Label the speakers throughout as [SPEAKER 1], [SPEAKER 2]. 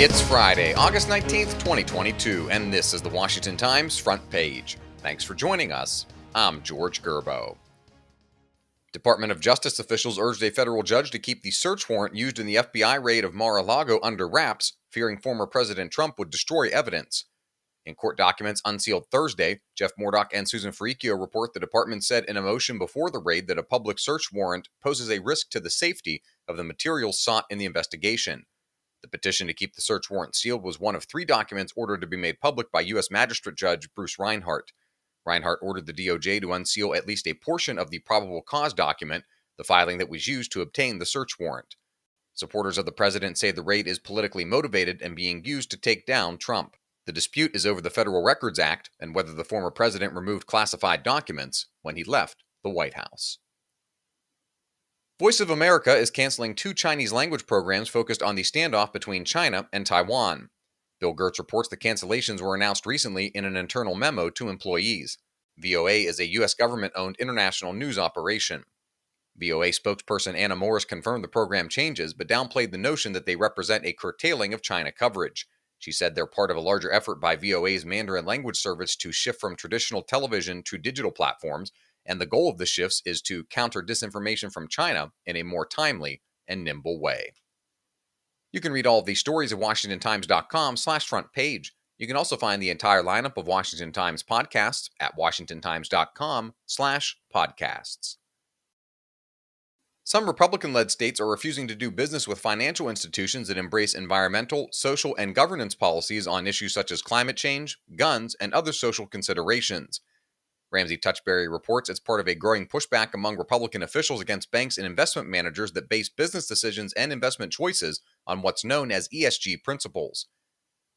[SPEAKER 1] It's Friday, August 19th, 2022, and this is the Washington Times front page. Thanks for joining us. I'm George Gerbo. Department of Justice officials urged a federal judge to keep the search warrant used in the FBI raid of Mar-a-Lago under wraps, fearing former President Trump would destroy evidence. In court documents unsealed Thursday, Jeff Murdoch and Susan Ferricchio report the department said in a motion before the raid that a public search warrant poses a risk to the safety of the materials sought in the investigation. The petition to keep the search warrant sealed was one of 3 documents ordered to be made public by U.S. Magistrate Judge Bruce Reinhart. Reinhart ordered the DOJ to unseal at least a portion of the probable cause document, the filing that was used to obtain the search warrant. Supporters of the president say the raid is politically motivated and being used to take down Trump. The dispute is over the Federal Records Act and whether the former president removed classified documents when he left the White House. Voice of America is canceling 2 Chinese language programs focused on the standoff between China and Taiwan. Bill Gertz reports the cancellations were announced recently in an internal memo to employees. VOA is a U.S. government-owned international news operation. VOA spokesperson Anna Morris confirmed the program changes, but downplayed the notion that they represent a curtailing of China coverage. She said they're part of a larger effort by VOA's Mandarin language service to shift from traditional television to digital platforms, and the goal of the shifts is to counter disinformation from China in a more timely and nimble way. You can read all of these stories at WashingtonTimes.com/front page. You can also find the entire lineup of Washington Times podcasts at WashingtonTimes.com/podcasts. Some Republican-led states are refusing to do business with financial institutions that embrace environmental, social, and governance policies on issues such as climate change, guns, and other social considerations. Ramsey Touchberry reports it's part of a growing pushback among Republican officials against banks and investment managers that base business decisions and investment choices on what's known as ESG principles.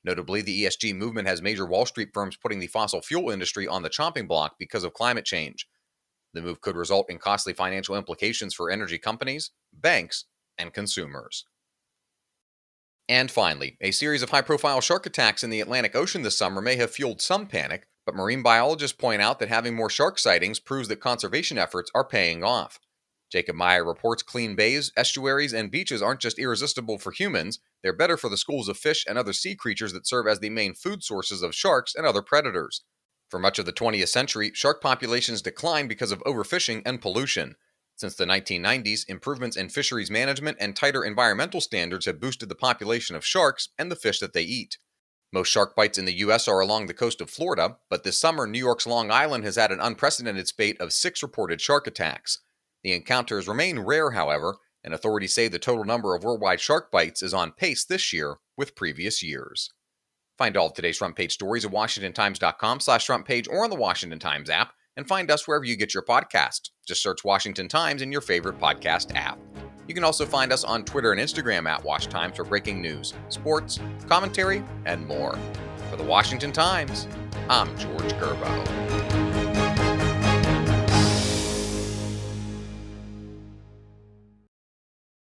[SPEAKER 1] Notably, the ESG movement has major Wall Street firms putting the fossil fuel industry on the chopping block because of climate change. The move could result in costly financial implications for energy companies, banks, and consumers. And finally, a series of high-profile shark attacks in the Atlantic Ocean this summer may have fueled some panic, but marine biologists point out that having more shark sightings proves that conservation efforts are paying off. Jacob Meyer reports clean bays, estuaries, and beaches aren't just irresistible for humans, they're better for the schools of fish and other sea creatures that serve as the main food sources of sharks and other predators. For much of the 20th century, shark populations declined because of overfishing and pollution. Since the 1990s, improvements in fisheries management and tighter environmental standards have boosted the population of sharks and the fish that they eat. Most shark bites in the U.S. are along the coast of Florida, but this summer, New York's Long Island has had an unprecedented spate of 6 reported shark attacks. The encounters remain rare, however, and authorities say the total number of worldwide shark bites is on pace this year with previous years. Find all of today's front page stories at WashingtonTimes.com/front page or on the Washington Times app, and find us wherever you get your podcasts. Just search Washington Times in your favorite podcast app. You can also find us on Twitter and Instagram at WashTimes for breaking news, sports, commentary, and more. For the Washington Times, I'm George Gerbo.